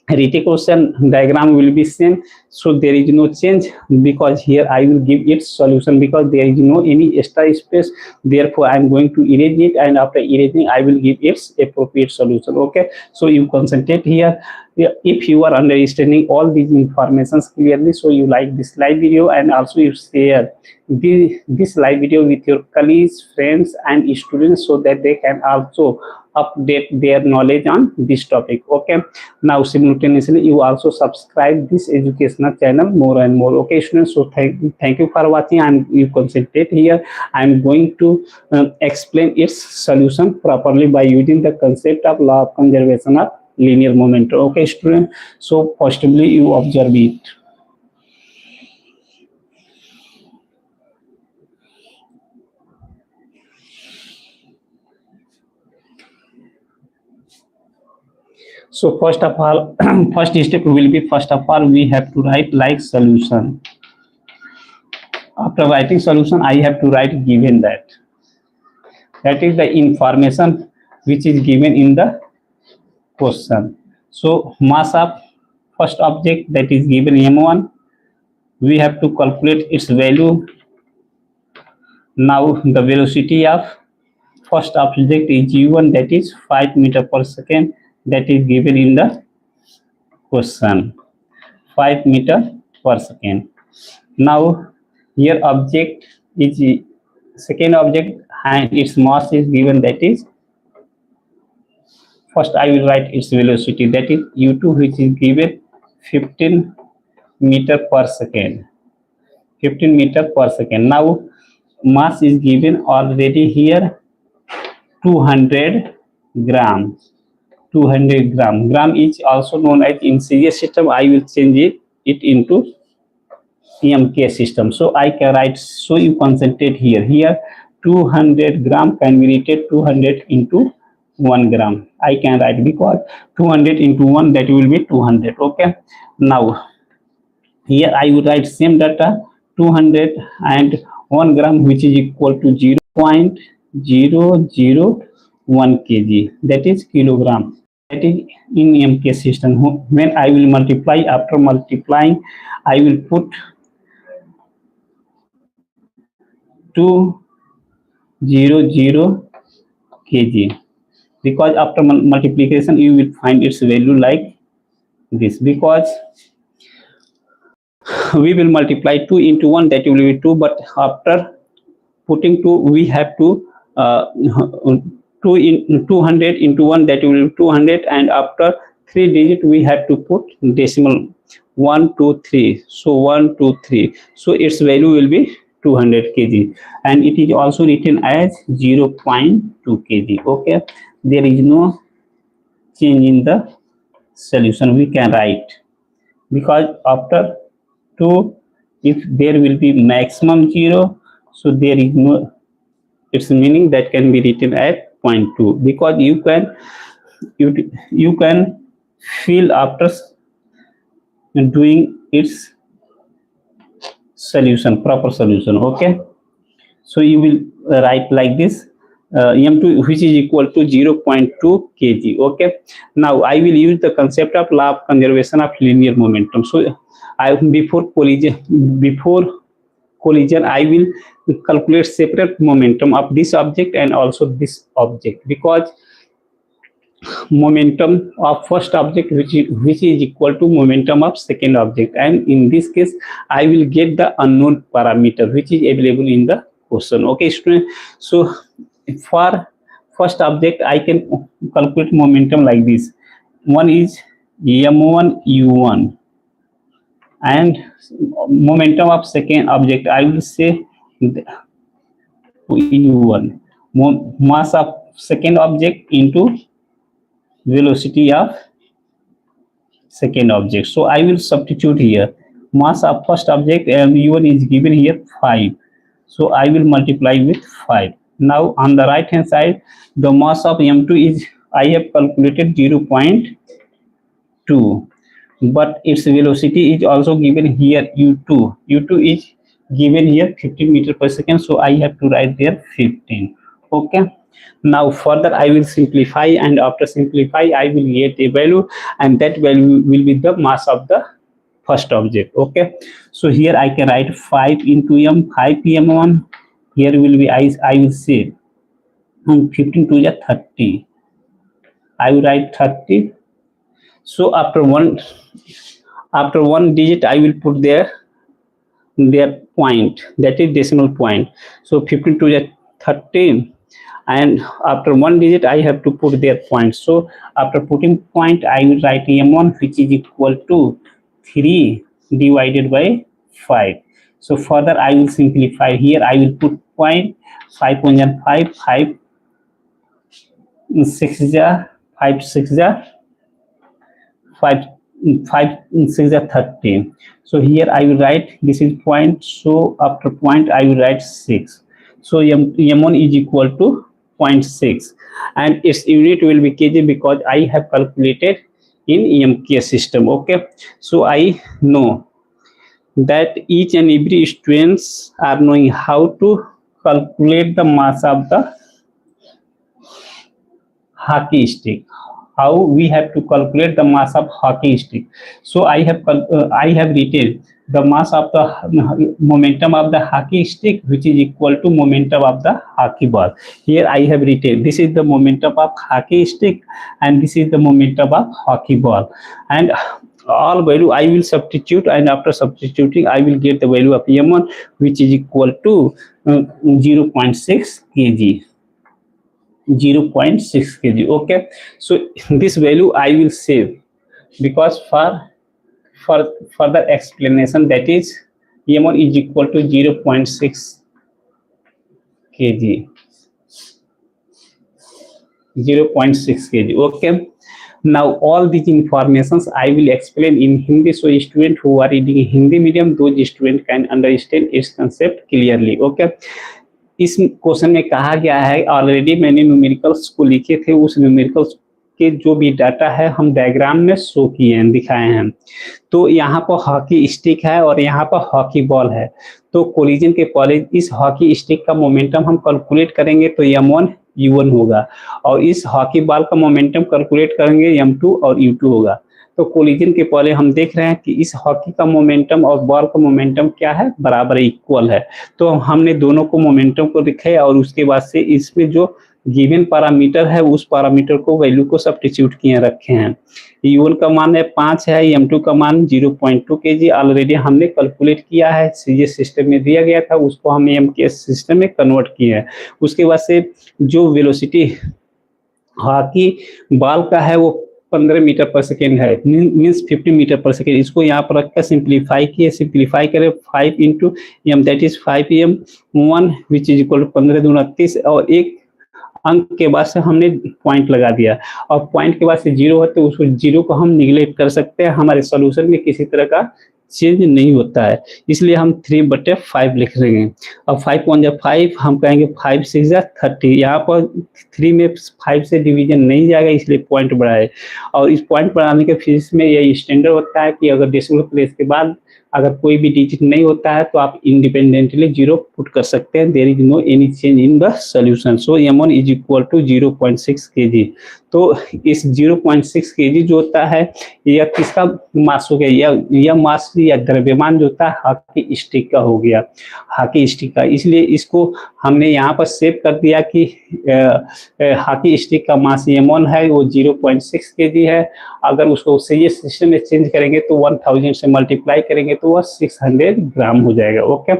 reticulation diagram will be same, so there is no change because here I will give its solution because there is no any extra space, therefore I am going to erase it, and after erasing I will give its appropriate solution. Okay, so you concentrate here. If you are understanding all these informations clearly, so you like this live video and also you share this live video with your colleagues, friends and students so that they can also update their knowledge on this topic. Okay, now simultaneously you also subscribe this educational channel more and more. Okay students, so thank you for watching, and you concentrate here. I am going to explain its solution properly by using the concept of law of conservation of linear momentum. Okay student, so possibly you observe it. So first of all, first step will be, first of all we have to write like solution. After writing solution I have to write given that is the information which is given in the question. So mass of first object that is given m1, we have to calculate its value. Now the velocity of first object is u1, that is 5 meter per second, that is given in the question, 5 meter per second. Now here object is second object and its mass is given, that is, first I will write its velocity, that is u2, which is given 15 meter per second, 15 meter per second. Now mass is given already here 200 grams. 200 gram. Gram is also known as, in serious system I will change it into MK system. So I can write, so you concentrate here. Here 200 gram can be written 200 into 1 gram. I can write because 200 into 1, that will be 200. Okay. Now here I will write same data, 200 and 1 gram, which is equal to 0.001 kg, that is kilogram. That is in MK system. When I will multiply, after multiplying I will put 200 kg, because after multiplication you will find its value like this, because we will multiply 2 into 1, that will be 2, but after putting 2 we have to 200 into 1, that will be 200, and after 3 digit we have to put decimal 1 2 3, so 1 2 3, so its value will be 200 kg, and it is also written as 0.2 kg. Okay, there is no change in the solution, we can write, because after 2 if there will be maximum 0, so there is no, its meaning that can be written as 0.2, because you can feel after doing its solution, proper solution. Okay, so you will write like this, m2, which is equal to 0.2 kg. Okay, now I will use the concept of law of conservation of linear momentum. So before collision I will calculate separate momentum of this object and also this object, because momentum of first object which is equal to momentum of second object, and in this case I will get the unknown parameter which is available in the question. Okay student, so for first object I can calculate momentum like this. One is m1 u1, and momentum of second object I will say u1, mass of second object into velocity of second object. So I will substitute here mass of first object m1 is given here 5, so I will multiply with 5. Now on the right hand side, the mass of m2 is, I have calculated 0.2, but its velocity is also given here u2. U2 is given here 15 meter per second, so I have to write there 15. Okay, now further I will simplify, and after simplify I will get a value, and that value will be the mass of the first object. Okay, so here I can write 5 into m, 5 m1. Here will be I will say 15 to the 30. I will write 30. So after one digit I will put their point, that is decimal point. So 15 to the 30, and after one digit I have to put their point. So after putting point I will write m1, which is equal to 3 divided by 5. So further I will simplify. Here I will put point. 5 1 5, 5 6 5 6 5 5 6 13. So here I will write, this is point, so after point I will write 6. So m1 is equal to 0.6, and its unit will be kg because I have calculated in EMK system. Okay, so I know that each and every students are knowing how to calculate the mass of the hockey stick, how we have to calculate the mass of hockey stick. So I have written the mass of the momentum of the hockey stick, which is equal to momentum of the hockey ball. Here I have written, this is the momentum of hockey stick and this is the momentum of hockey ball, and all value I will substitute, and after substituting I will get the value of m1, which is equal to 0.6 kg. 0.6 kg. Okay, so this value I will save, because for further explanation, that is m1 is equal to 0.6 kg. 0.6 kg. Okay, now all these informations I will explain in Hindi, so students who are reading Hindi medium, those students can understand its concept clearly. Okay, इस question में कहा गया है, already मैंने numericals को लिखे थे, उस न्यूमेरिकल्स के जो भी डाटा है हम डायग्राम में शो किए हैं, दिखाए हैं। तो यहाँ पर हॉकी स्टिक है और यहाँ पर हॉकी बॉल है, तो कोलिजन के पहले इस हॉकी स्टिक का मोमेंटम हम कैलकुलेट करेंगे तो m1 u1 होगा, और इस हॉकी बॉल का मोमेंटम कैलकुलेट करेंगे m2 और u2 होगा। तो कोलिजन के पहले हम देख रहे हैं कि इस हॉकी का मोमेंटम और बॉल का मोमेंटम क्या है, बराबर इक्वल है। तो हमने दोनों को मोमेंटम को लिखा है और उसके बाद से इसमें जो गिवन पैरामीटर है उस पैरामीटर को वैल्यू को सब्स्टिट्यूट किए रखे हैं। u1 का मान है 5 है, m2 का मान 0.2 kg ऑलरेडी हमने कैलकुलेट किया है, सीजीएस सिस्टम में दिया गया था, उसको हम एमकेएस सिस्टम में कन्वर्ट किए हैं। उसके बाद से जो वेलोसिटी हॉकी बॉल का है वो 15 मीटर पर सेकेंड है, मीन्स 50 मीटर पर सेकेंड। इसको यहाँ पर रखकर सिंप्लीफाई किए, सिंप्लीफाई करें 5 into m, that is 5m1 which is equal to 15 दूना 30, और एक अंक के बाद से हमने पॉइंट लगा दिया, और पॉइंट के बाद से जीरो है तो उसको जीरो को हम निगलेक्ट कर सकते हैं, हमारे सॉल्यूशन में किसी तरह का चेंज नहीं होता है, इसलिए हम 3/5 लिख रहे हैं। और 5 1 5, हम कहेंगे 5 6 30, यहाँ पर 3 में 5 से डिवीजन नहीं जाएगा, इसलिए पॉइंट बढ़ाए। और इस पॉइंट बढ़ाने के फिजिक्स में यही स्टैंडर्ड होता है कि अगर डेसिमल प्लेस के बाद अगर कोई भी डिजिट नहीं होता है तो आप इंडिपेंडेंटली जीरो पुट कर सकते हैं, there is no any change in the solution. So m1 is equal to 0.6 kg। तो इस 0.6 kg जो होता है यह किसका मास हो गया, यह मास या द्रव्यमान जो होता है हॉकी स्टिक का हो गया, हॉकी स्टिक का, इसलिए इसको हमने यहाँ पर सेव कर दिया कि हॉकी स्टिक का मास m1 है वो 0.6 kg है। अगर उसको सीजीएस सिस्टम में चेंज करेंगे तो 1000 से मल्टीप्लाई करेंगे तो वह 600 ग्राम हो जाएगा। Okay,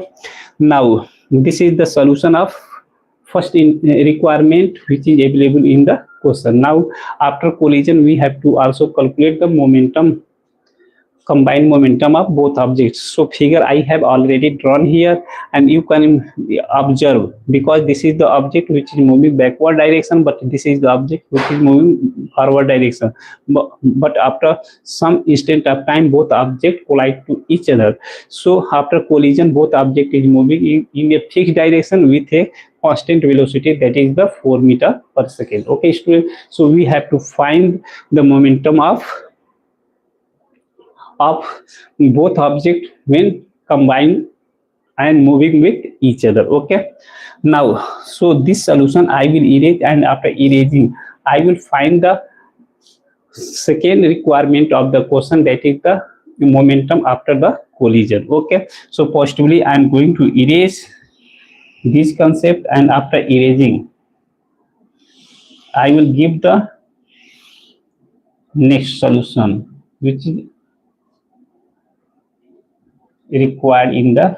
now this is the solution of first requirement which is available in the question. Now after collision we have to also calculate the momentum combined momentum of both objects. So figure I have already drawn here, and you can observe, because this is the object which is moving backward direction, but this is the object which is moving forward direction. But after some instant of time, both objects collide to each other. So after collision, both object is moving in a fixed direction with a constant velocity, that is the 4 meter per second. Okay, student, so we have to find the momentum of both objects when combined and moving with each other. Okay, now so this solution I will erase, and after erasing I will find the second requirement of the question, that is the momentum after the collision. Okay, so positively I am going to erase this concept, and after erasing I will give the next solution which is required in the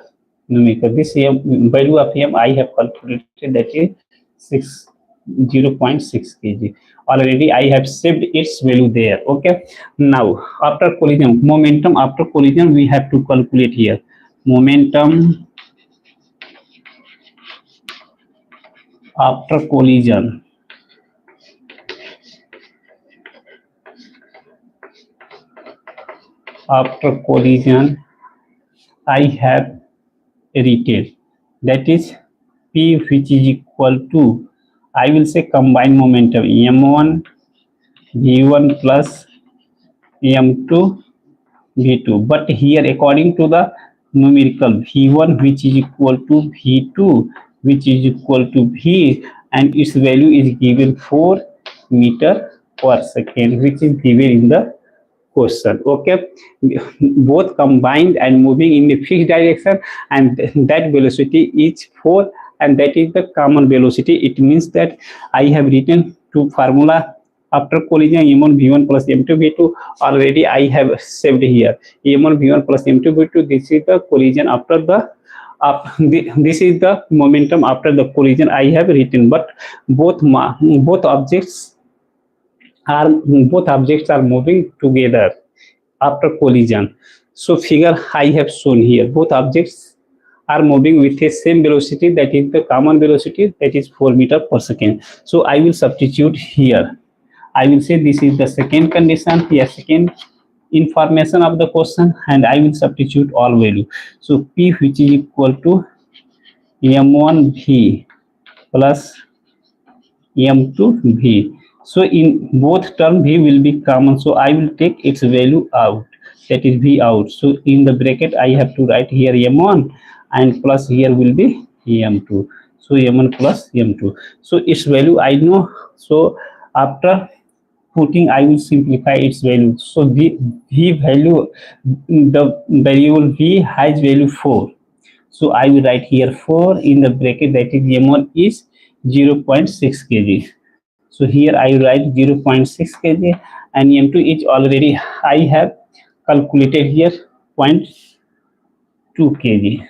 numerical. This value of m I have calculated, that is 0.6 kg. Already I have saved its value there. Okay, now after collision, momentum after collision we have to calculate here. Momentum after collision. After collision I have written, that is P, which is equal to, I will say, combined momentum m1 v1 plus m2 v2, but here according to the numerical, v1 which is equal to v2 which is equal to v, and its value is given 4 meter per second, which is given in the question. Okay, both combined and moving in a fixed direction, and that velocity is 4, and that is the common velocity. It means that I have written two formula after collision, m1 v1 plus m2 v2. Already I have saved here m1 v1 plus m2 v2. This is the collision after the this is the momentum after the collision I have written, but both objects are moving together after collision. So figure I have shown here, both objects are moving with the same velocity, that is the common velocity, that is 4 meter per second. So I will substitute here. I will say this is the second condition here, second information of the question, and I will substitute all value. So P, which is equal to m1 v plus m2 v. So in both term v will be common, so I will take its value out, that is v out. So in the bracket I have to write here m1, and plus here will be m2. So m1 plus m2. So its value I know. So after putting, I will simplify its value. So the v value, the variable v has value 4. So I will write here 4 in the bracket, that is m1 is 0.6 kg. So here I will write 0.6 kg, and m2 is already I have calculated here 0.2 kg.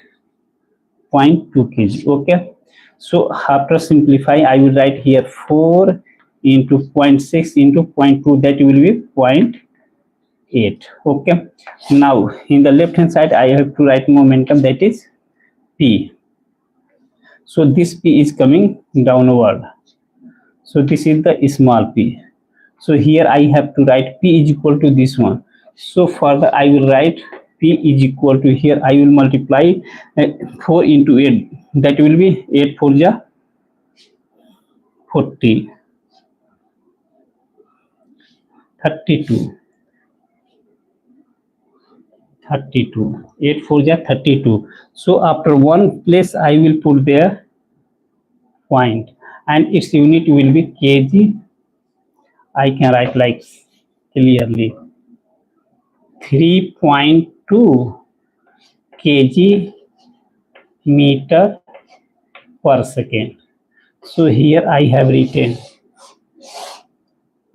0.2 kg. Okay. So after simplify, I will write here 4 into 0.6 into 0.2, that will be 0.8. Okay. Now in the left hand side I have to write momentum, that is P. So this P is coming downward. So this is the small p. So here I have to write P is equal to this one. So further I will write P is equal to, here I will multiply 4 into 8, that will be 8 4 ja 40, 32, 8 4 ja 32. So after one place I will put there point, and its unit will be kg. I can write like clearly 3.2 kg meter per second. So here I have written,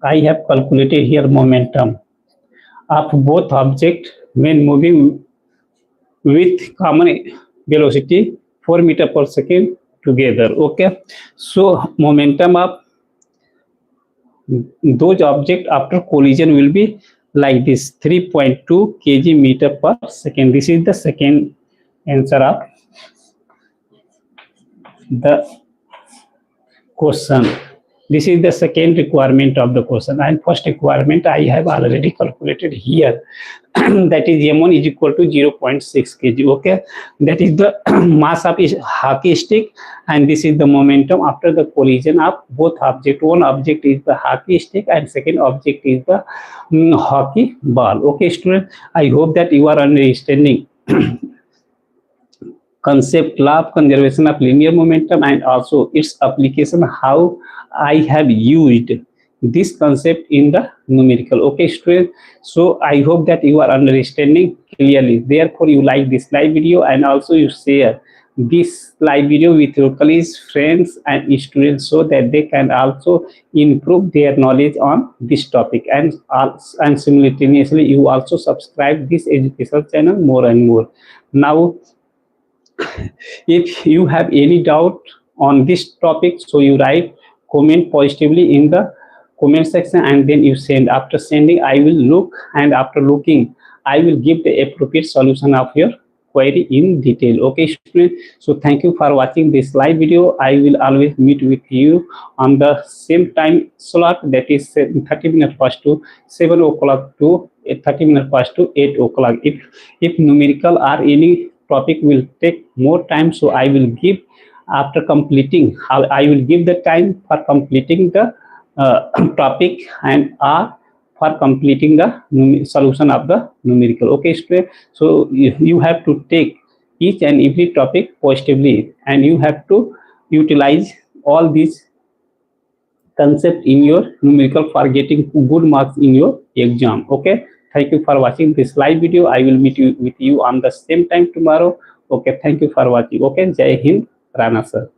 I have calculated here momentum of both objects when moving with common velocity 4 meter per second together. Okay, so momentum of those objects after collision will be like this, 3.2 kg meter per second. This is the second answer of the question. This is the second requirement of the question, and first requirement I have already calculated here. That is m1 is equal to 0.6 kg. Okay, that is the mass of hockey stick, and this is the momentum after the collision of both object. One object is the hockey stick and second object is the hockey ball. Okay students, I hope that you are understanding concept, law of conservation of linear momentum, and also its application, how I have used this concept in the numerical. Okay students, so I hope that you are understanding clearly. Therefore you like this live video, and also you share this live video with your colleagues, friends and students, so that they can also improve their knowledge on this topic. And simultaneously you also subscribe this educational channel more and more. Now if you have any doubt on this topic, so you write comment positively in the comment section, and then you send. After sending, I will look, and after looking, I will give the appropriate solution of your query in detail. Okay students, so thank you for watching this live video. I will always meet with you on the same time slot, that is 30 minutes past to 7 o'clock to 30 minutes past to 8 o'clock. If numerical or any topic will take more time, so I will give after completing, I will give the time for completing the topic, and for completing the solution of the numerical. Okay student, so you have to take each and every topic positively, and you have to utilize all these concept in your numerical for getting good marks in your exam. Okay, thank you for watching this live video. I will meet you with you on the same time tomorrow. Okay, thank you for watching. Okay, Jai Hind, Rana sir.